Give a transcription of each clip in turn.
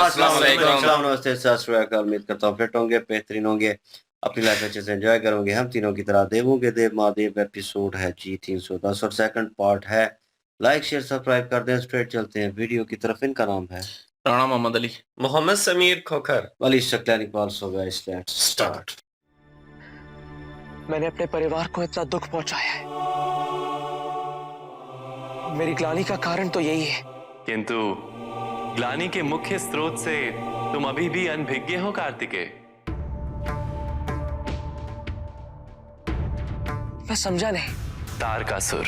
अस्सलाम वालेकुम। अस्सलाम, नमस्ते, सत श्री अकाल। उम्मीद करता हूँ फिट होंगे, बेहतरीन होंगे, अपनी लाइफ अच्छे से एंजॉय करोगे। हम तीनों की तरह देवों के देव महादेव एपिसोड है जी 310 और सेकंड पार्ट है। लाइक शेयर सब्सक्राइब कर दें। स्ट्रेट चलते हैं वीडियो की तरफ। इनका नाम है राणा मोहम्मद अली, मोहम्मद समीर खोखर, वली शक्लानी पाल्स हो गया। Let's start. मैंने अपने परिवार को इतना दुख पहुंचाया है। मेरी ग्लानि का कारण तो यही है। किंतु ग्लानि के मुख्य स्रोत से तुम अभी भी अनभिज्ञ हो कार्तिकेय। मैं समझा नहीं। तारकासुर।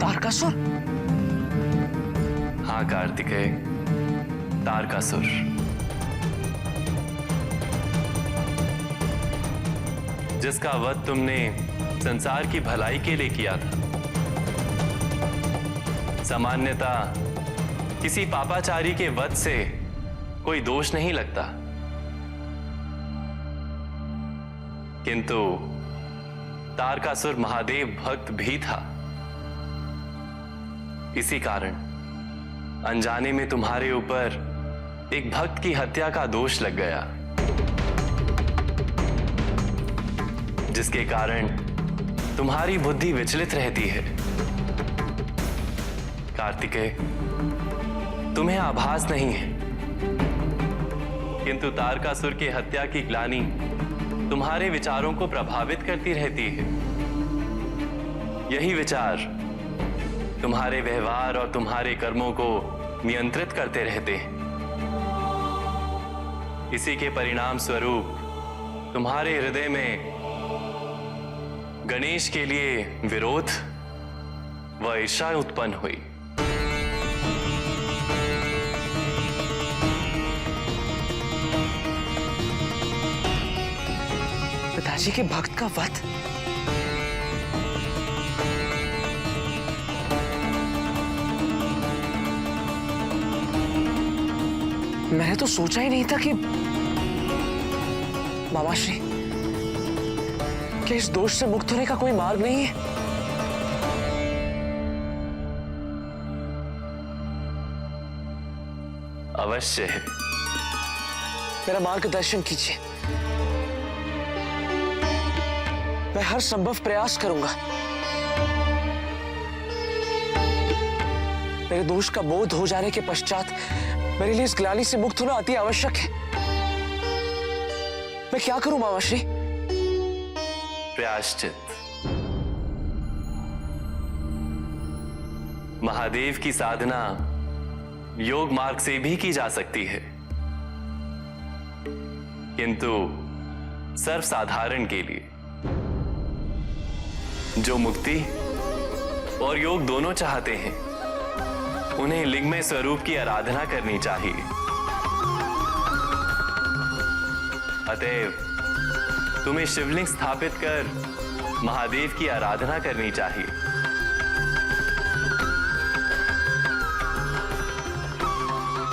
तारकासुर? हाँ कार्तिकेय, तारकासुर। जिसका वध तुमने संसार की भलाई के लिए किया था। सामान्यता किसी पापाचारी के वध से कोई दोष नहीं लगता, किंतु तारकासुर महादेव भक्त भी था। इसी कारण अनजाने में तुम्हारे ऊपर एक भक्त की हत्या का दोष लग गया, जिसके कारण तुम्हारी बुद्धि विचलित रहती है। कार्तिकेय, तुम्हें आभास नहीं है, किंतु तारकासुर की हत्या की ग्लानि तुम्हारे विचारों को प्रभावित करती रहती है। यही विचार तुम्हारे व्यवहार और तुम्हारे कर्मों को नियंत्रित करते रहते हैं। इसी के परिणाम स्वरूप तुम्हारे हृदय में गणेश के लिए विरोध व ईर्ष्या उत्पन्न हुई। पिताजी के भक्त का वध? मैंने तो सोचा ही नहीं था कि मामाश्री, क्या इस दोष से मुक्त होने का कोई मार्ग नहीं है? अवश्य है। मेरा मार्गदर्शन कीजिए। मैं हर संभव प्रयास करूंगा। मेरे दोष का बोध हो जाने के पश्चात मेरे लिए इस ग्लानि से मुक्त होना अति आवश्यक है। मैं क्या करूं मामाश्री? प्रायश्चित। महादेव की साधना योग मार्ग से भी की जा सकती है, किंतु सर्वसाधारण के लिए जो मुक्ति और योग दोनों चाहते हैं, उन्हें लिंगमय स्वरूप की आराधना करनी चाहिए। अतएव तुम्हें शिवलिंग स्थापित कर महादेव की आराधना करनी चाहिए।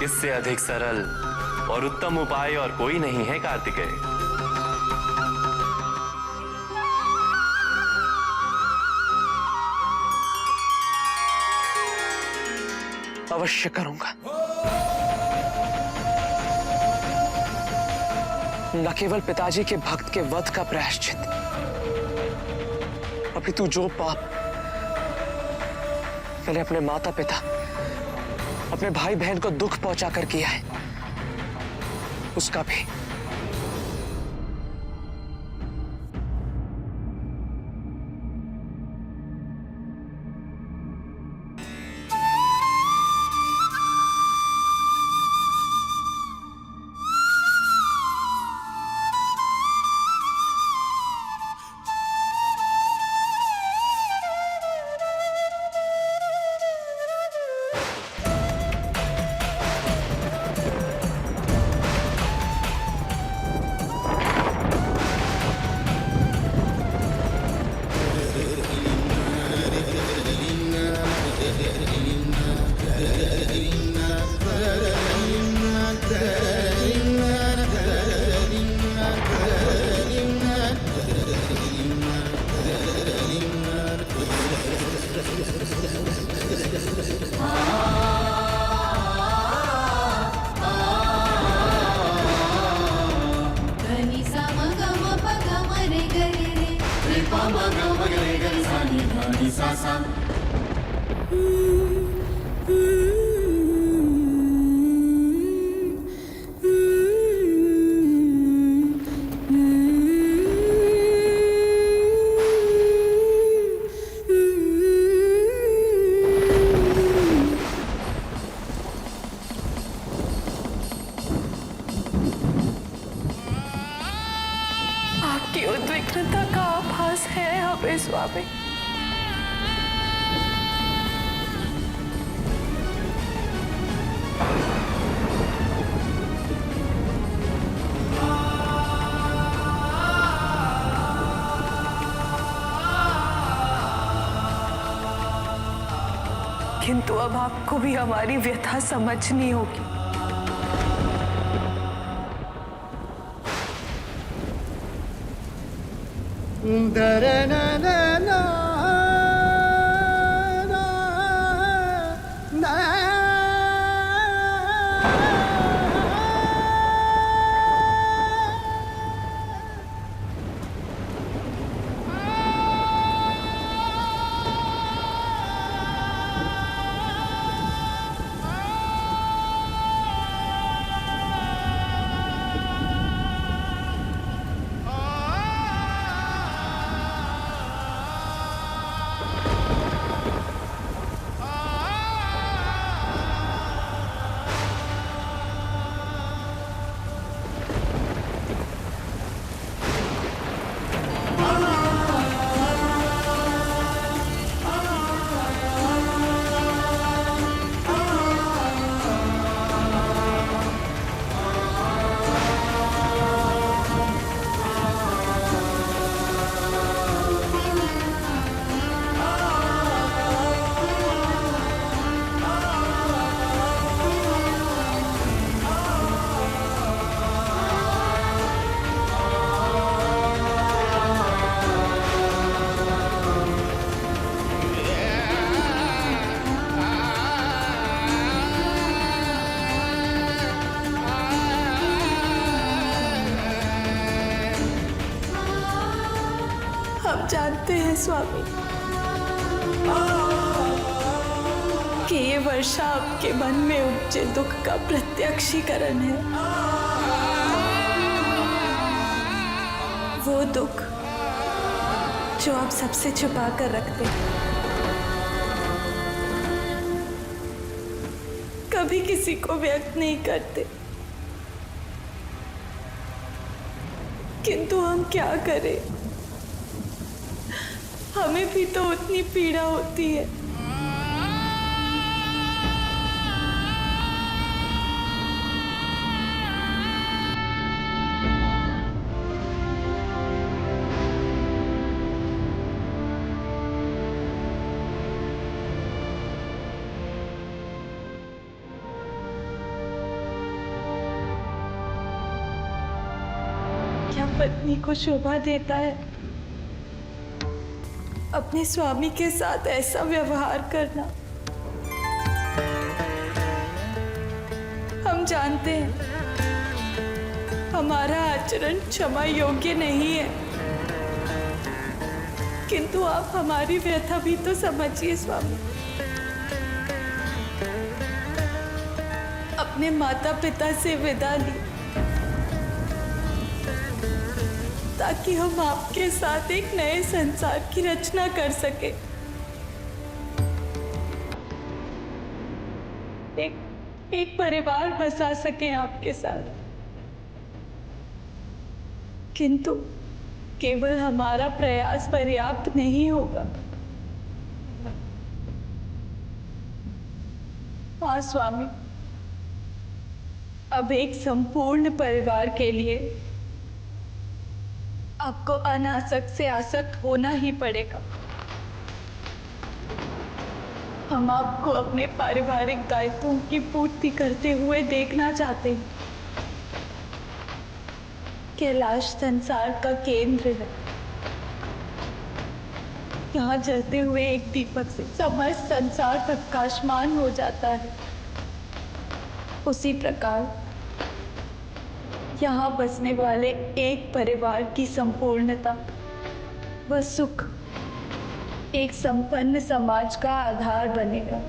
इससे अधिक सरल और उत्तम उपाय और कोई नहीं है कार्तिकेय। अवश्य करूंगा। न केवल पिताजी के भक्त के वध का प्रायश्चित, अपितु जो पाप मैंने अपने माता पिता, अपने भाई बहन को दुख पहुंचाकर किया है, उसका भी। आपकी उद्विग्नता का आभास है हमें स्वामी। किंतु अब आपको भी हमारी व्यथा समझनी होगी। हम जानते हैं स्वामी कि ये वर्षा आपके मन में उपजे दुख का प्रत्यक्षीकरण है। वो दुख जो आप सबसे छुपा कर रखते हैं, कभी किसी को व्यक्त नहीं करते। किंतु हम क्या करें, हमें भी तो उतनी पीड़ा होती है। क्या पत्नी को शोभा देता है अपने स्वामी के साथ ऐसा व्यवहार करना? हम जानते हैं हमारा आचरण क्षमा योग्य नहीं है, किंतु आप हमारी व्यथा भी तो समझिए स्वामी। अपने माता पिता से विदा ली ताकि हम आपके साथ एक नए संसार की रचना कर सके। एक परिवार बसा सके आपके साथ। किंतु केवल हमारा प्रयास पर्याप्त नहीं होगा। हाँ स्वामी, अब एक संपूर्ण परिवार के लिए आपको अनासक्त से आसक्त होना ही पड़ेगा। हम आपको अपने पारिवारिक दायित्वों की पूर्ति करते हुए देखना चाहते हैं। कैलाश संसार का केंद्र है। यहाँ जलते हुए एक दीपक से समस्त संसार प्रकाशमान हो जाता है। उसी प्रकार यहाँ बसने वाले एक परिवार की संपूर्णता व सुख एक संपन्न समाज का आधार बनेगा।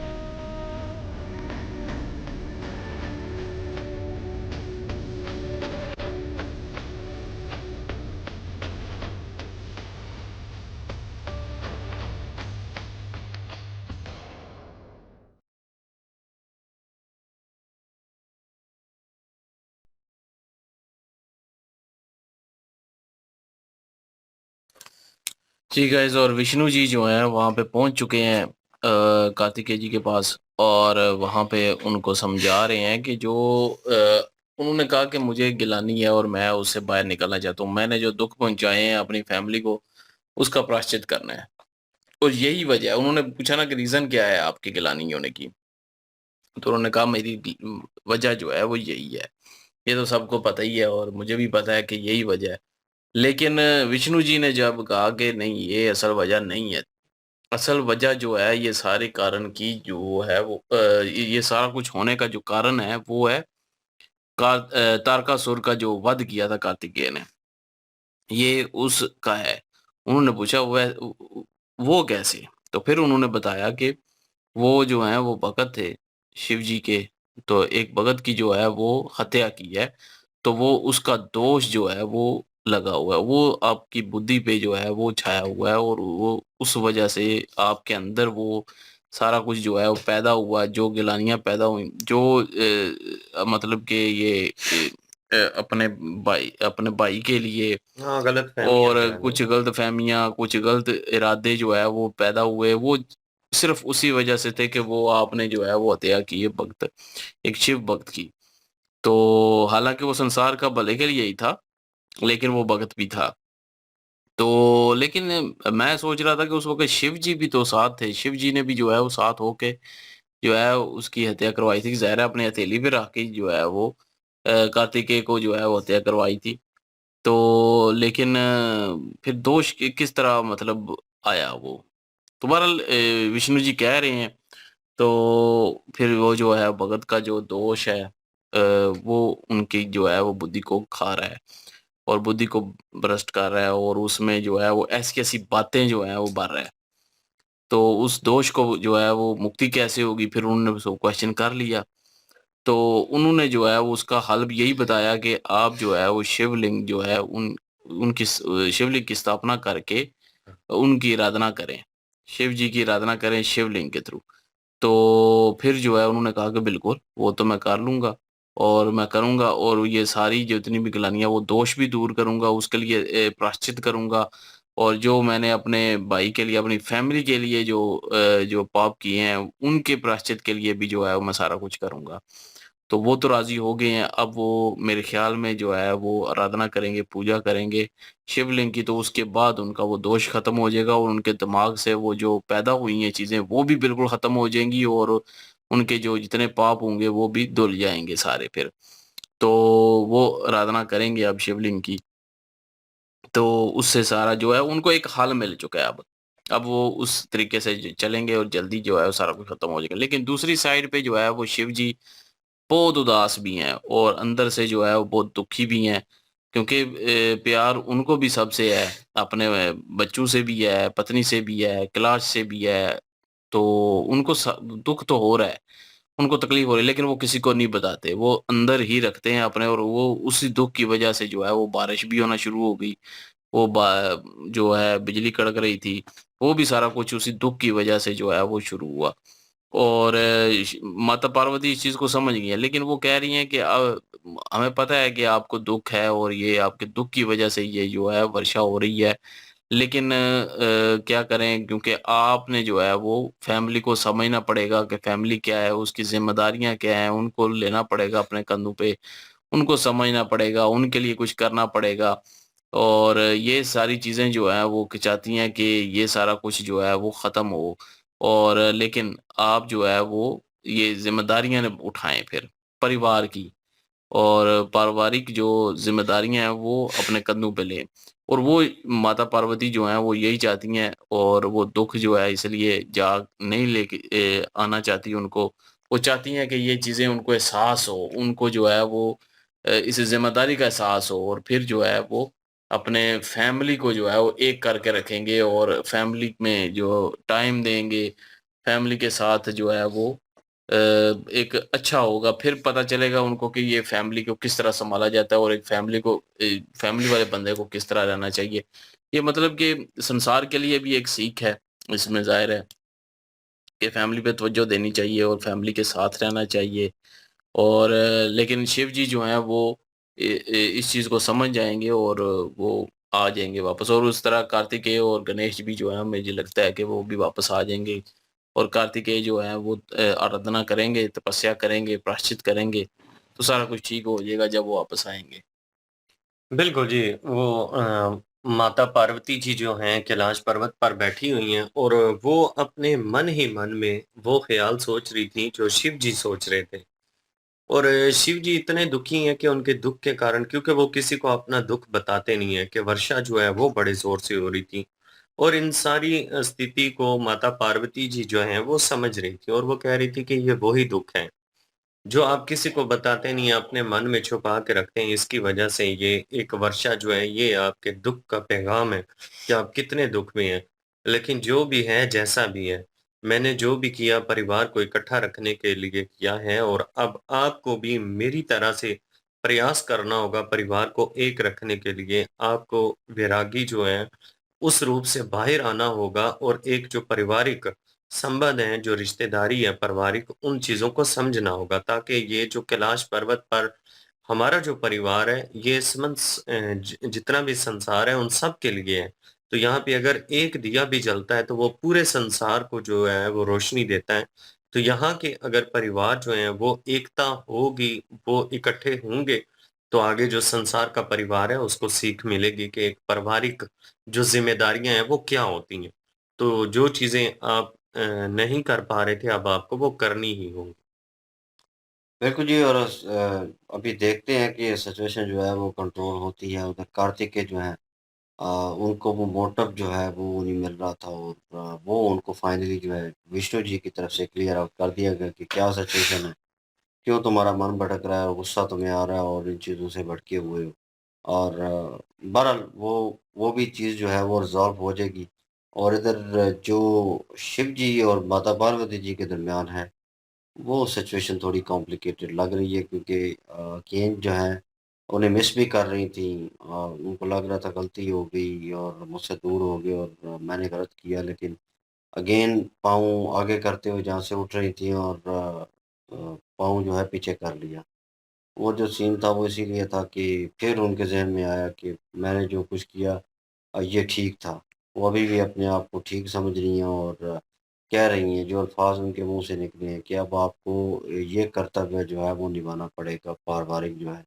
जी गाइस, और विष्णु जी जो हैं वहाँ पे पहुँच चुके हैं कार्तिकेय जी के पास, और वहाँ पे उनको समझा रहे हैं कि जो उन्होंने कहा कि मुझे गिलानी है और मैं उससे बाहर निकलना चाहता हूँ, मैंने जो दुख पहुंचाए हैं अपनी फैमिली को उसका प्रायश्चित करना है। और यही वजह है। उन्होंने पूछा ना कि रीजन क्या है आपके गिलानी होने की, तो उन्होंने कहा मेरी वजह जो है वो यही है। ये तो सबको पता ही है और मुझे भी पता है कि यही वजह है। लेकिन विष्णु जी ने जब कहा कि नहीं, ये असल वजह नहीं है, असल वजह जो है ये सारे कारण की जो है वो ये सारा कुछ होने का जो कारण है वो है तारकासुर का जो वध किया था कार्तिकेय ने, ये उसका है। उन्होंने पूछा वो कैसे? तो फिर उन्होंने बताया कि वो जो है वो भगत थे शिव जी के, तो एक भगत की जो है वो हत्या की है, तो वो उसका दोष जो है वो लगा हुआ है, वो आपकी बुद्धि पे जो है वो छाया हुआ है, और वो उस वजह से आपके अंदर वो सारा कुछ जो है वो पैदा हुआ, जो गिलानियां पैदा हुई, जो मतलब कि ये अपने भाई के लिए हाँ, गलत फहमियाँ और जो है वो। कुछ गलत फहमियां, कुछ गलत इरादे जो है वो पैदा हुए, वो सिर्फ उसी वजह से थे कि वो आपने जो है वो हत्या की है भक्त, एक शिव भक्त की। तो हालांकि वो संसार का भले के लिए ही था, लेकिन वो भगत भी था। तो लेकिन मैं सोच रहा था कि उस वक्त शिव जी भी तो साथ थे, शिव जी ने भी जो है वो साथ होके जो है उसकी हत्या करवाई थी, ज़ाहिर है अपनी हथेली पे रख के जो है वो कार्तिकेय को जो है वो हत्या करवाई थी। तो लेकिन फिर दोष किस तरह मतलब आया वो? तो बहरहाल विष्णु जी कह रहे हैं, तो फिर वो जो है भगत का जो दोष है वो उनकी जो है वो बुद्धि को खा रहा है और बुद्धि को भ्रष्ट कर रहा है, और उसमें जो है वो ऐसी-ऐसी बातें जो हैं वो भर रहा है। तो उस दोष को जो है वो मुक्ति कैसे होगी? फिर उन्होंने उसको क्वेश्चन कर लिया। तो उन्होंने जो है वो उसका हल भी यही बताया कि आप जो है वो शिवलिंग जो है शिवलिंग की स्थापना करके उनकी आराधना करें। शिव जी की आराधना करें शिवलिंग के थ्रू। तो फिर जो है उन्होंने कहा कि बिल्कुल, वो तो मैं कर लूँगा और मैं करूँगा, और ये सारी जितनी भी गिलानियाँ वो दोष भी दूर करूँगा, उसके लिए प्रायश्चित करूँगा, और जो मैंने अपने भाई के लिए, अपनी फैमिली के लिए जो पाप किए हैं, उनके प्रायश्चित के लिए भी जो है मैं सारा कुछ करूँगा। तो वो तो राज़ी हो गए हैं, अब वो मेरे ख़्याल में जो है वो आराधना करेंगे, पूजा करेंगे शिवलिंग की, तो उसके बाद उनका वो दोष खत्म हो जाएगा और उनके दिमाग से वो जो पैदा हुई हैं चीज़ें वो भी बिल्कुल खत्म हो जाएँगी, और उनके जो जितने पाप होंगे वो भी धुल जाएँगे सारे फिर। तो वो आराधना करेंगे अब शिवलिंग की, तो उससे सारा जो है उनको एक हल मिल चुका है अब। अब वो उस तरीके से चलेंगे और जल्दी जो है वो सारा कुछ खत्म हो जाएगा। लेकिन दूसरी साइड पे जो है वो शिव जी बहुत उदास भी हैं और अंदर से जो है वो बहुत दुखी भी हैं, क्योंकि प्यार उनको भी सबसे है, अपने बच्चों से भी है, पत्नी से भी है, क्लास से भी है, तो उनको दुख तो हो रहा है, उनको तकलीफ हो रही है, लेकिन वो किसी को नहीं बताते, वो अंदर ही रखते हैं अपने, और वो उसी दुख की वजह से जो है वो बारिश भी होना शुरू हो गई, वो जो है बिजली कड़क रही थी, वो भी सारा कुछ उसी दुख की वजह से जो है वो शुरू हुआ। और माता पार्वती इस चीज़ को समझ गई हैं, लेकिन वो कह रही हैं कि हमें पता है कि आपको दुःख है और ये आपके दुःख की वज़ह से ये जो है वर्षा हो रही है। लेकिन क्या करें, क्योंकि आपने जो है वो फैमिली को समझना पड़ेगा कि फैमिली क्या है, उसकी ज़िम्मेदारियाँ क्या हैं, उनको लेना पड़ेगा अपने कंधों पे, उनको समझना पड़ेगा, उनके लिए कुछ करना पड़ेगा। और ये सारी चीज़ें जो हैं वो चाहती हैं कि ये सारा कुछ जो है वो ख़त्म हो, और लेकिन आप जो है वो ये ज़िम्मेदारियाँ न उठाएँ फिर परिवार की, और पारिवारिक जो ज़िम्मेदारियाँ हैं वो अपने कंधों पे लें। और वो माता पार्वती जो हैं वो यही चाहती हैं, और वो दुःख जो है इसलिए जाग नहीं लेके आना चाहती उनको। वो चाहती हैं कि ये चीज़ें उनको एहसास हो, उनको जो है वो इस ज़िम्मेदारी का एहसास हो, और फिर जो है वो अपने फैमिली को जो है वो एक करके रखेंगे और फैमिली में जो टाइम देंगे, फैमिली के साथ जो है वो एक अच्छा होगा। फिर पता चलेगा उनको कि ये फैमिली को किस तरह सँभाला जाता है और एक फैमिली वाले बंदे को किस तरह रहना चाहिए। ये मतलब कि संसार के लिए भी एक सीख है, इसमें ज़ाहिर है कि फैमिली पे तवज्जो देनी चाहिए और फैमिली के साथ रहना चाहिए। और लेकिन शिव जी जो हैं वो इस चीज़ को समझ जाएँगे और वो आ जाएँगे वापस। और उस तरह कार्तिकेय और गणेश भी जो हैं मुझे लगता है कि वो भी वापस आ जाएँगे और कार्तिकेय जो हैं वो आराधना करेंगे, तपस्या करेंगे, प्रायश्चित करेंगे, तो सारा कुछ ठीक हो जाएगा जब वो वापस आएँगे। बिल्कुल जी, वो माता पार्वती जी जो हैं कैलाश पर्वत पर बैठी हुई हैं और वो अपने मन ही मन में वो ख़्याल सोच रही थी जो शिव जी सोच रहे थे। और शिव जी इतने दुखी हैं कि उनके दुःख के कारण, क्योंकि वो किसी को अपना दुःख बताते नहीं हैं, कि वर्षा जो है वो बड़े ज़ोर से हो रही थी। और इन सारी स्थिति को माता पार्वती जी जो हैं वो समझ रही थी और वो कह रही थी कि ये वही दुःख है, जो आप किसी को बताते नहीं हैं, अपने मन में छुपा के रखते हैं। इसकी वजह से ये एक वर्षा जो है ये आपके दुःख का पैगाम है कि आप कितने दुःख में हैं। लेकिन जो भी है, जैसा भी है, मैंने जो भी किया परिवार को इकट्ठा रखने के लिए किया है और अब आपको भी मेरी तरह से प्रयास करना होगा परिवार को एक रखने के लिए। आपको वैरागी जो है उस रूप से बाहर आना होगा और एक जो पारिवारिक संबंध हैं, जो रिश्तेदारी है पारिवारिक, उन चीज़ों को समझना होगा, ताकि ये जो कैलाश पर्वत पर हमारा जो परिवार है, ये जितना भी संसार है, उन सब के लिए है। तो यहाँ पे अगर एक दिया भी जलता है, तो वो पूरे संसार को जो है, वो रोशनी देता है। तो यहाँ के अगर परिवार जो हैं, वो एकता होगी, वो इकट्ठे होंगे, तो आगे जो संसार का परिवार है, उसको सीख मिलेगी कि एक पारिवारिक जो ज़िम्मेदारियाँ हैं, वो क्या होती हैं। तो जो चीज़ें आप नहीं कर पा रहे थे, अब आपको वो करनी ही होंगी। बिल्कुल जी। और अभी देखते हैं कि सिचुएशन जो है वो कंट्रोल होती है। उधर कार्तिक के जो हैं उनको वो मोटिव जो है वो नहीं मिल रहा था और वो उनको फाइनली जो है विष्णु जी की तरफ से क्लियर आउट कर दिया गया कि क्या सिचुएशन है, क्यों तुम्हारा मन भटक रहा है और गुस्सा तुम्हें आ रहा है और इन चीज़ों से भटके हुए हो। और बहरहाल वो भी चीज़ जो है वो रिज़ॉल्व हो जाएगी। और इधर जो शिव जी और माता पार्वती जी के दरमियान है, वो सिचुएशन थोड़ी कॉम्प्लिकेटेड लग रही है, क्योंकि गेम जो है उन्हें मिस भी कर रही थी। उनको लग रहा था गलती हो गई और मुझसे दूर हो गए और मैंने गलत किया, लेकिन अगेन पाँव आगे करते हुए जहाँ से उठ रही थी और पाँव जो है पीछे कर लिया। वो जो सीन था वो इसीलिए था कि फिर उनके ज़हन में आया कि मैंने जो कुछ किया ये ठीक था। वो अभी भी अपने आप को ठीक समझ रही हैं और कह रही हैं, जो अल्फ़ाज़ उनके मुँह से निकले हैं कि अब आपको ये कर्तव्य जो है वो निभाना पड़ेगा, पारिवारिक जो है,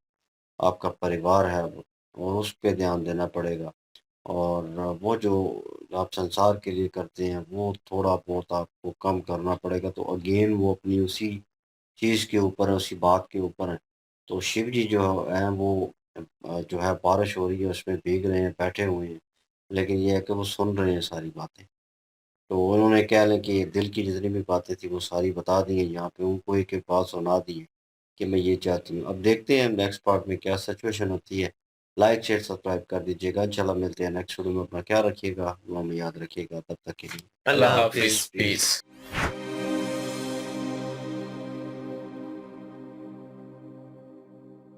आपका परिवार है अब और उस पे ध्यान देना पड़ेगा। और वो जो आप संसार के लिए करते हैं, वो थोड़ा बहुत आपको कम करना पड़ेगा। तो अगेन वो अपनी उसी चीज़ के ऊपर है, उसी बात के ऊपर है। तो शिव जी जो हैं वो जो है बारिश हो रही है उसमें भीग रहे हैं, बैठे हुए हैं। लेकिन ये है कि वो सुन रहे हैं सारी बातें। तो उन्होंने कह लें कि दिल की जितनी भी बातें थी वो सारी बता दी हैं यहाँ पे, उनको एक-एक बात सुना दी है कि मैं ये चाहती हूँ। अब देखते हैं नेक्स्ट पार्ट में क्या सिचुएशन होती है। लाइक, शेयर, सब्सक्राइब कर दीजिएगा। इंशाल्लाह मिलते हैं नेक्स्ट वीडियो में। अपना ख्याल रखिएगा, दुआ में याद रखिएगा। तब तक के लिए अल्लाह अल्लाह हाफ़िज़। हाफ़िज़, पीस। पीस।